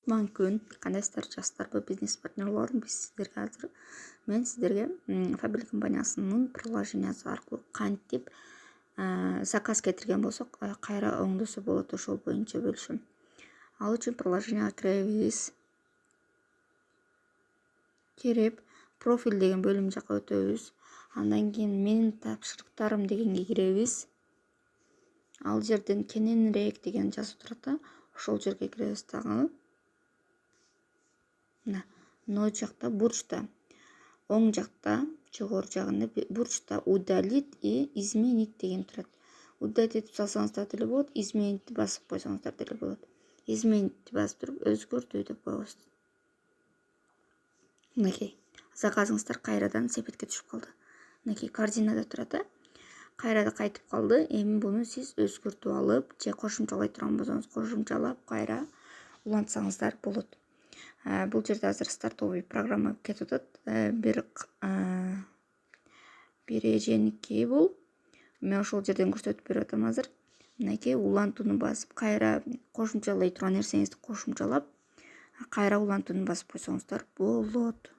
Мүмкүн кандайсыздар жастарбы, бизнес партнерлорум, мен сиздерге Фабрик компаниясынын приложениясы аркылуу кантип заказ кетирген болсок кайра оңдосо болот, ошол боюнча бөлүшөм. Ал үчүн приложенияга киребиз. Кирип, профиль деген бөлүм жака өтөбүз. Андан кийин менин тапшырыктарым дегенге киребиз. Ал жерден кененирээк деген жазып турат да, ошол жерге киребиз дагы. Но жакта бурчта, оң жакта, жогору жагында бурчта удалить и изменить деген турат. Удалить этип салсаңыздар деле болот, изменить басып койсоңуздар деле болот. Изменить басып туруп өзгөртүү деп коебуз. Мынакей, заказыңыздар кайрадан сепетке түшүп калды. Мынакей корзинада турат да. Кайрада кайтып калды. Эми буну сиз өзгөртүп алып, же кошумчалай турган болсоңуз кошумчалап кайра улантсаңыздар болот. Бул жерде азыр стартовый программа кетип атат. Бир эженики бул. Мен ошол жерден көрсөтүп берип атам азыр. Мынакей улантууну басып, кайра кошумчалай турган нерсеңизди кошумчалап, кайра улантууну басып койсоңуздар болот.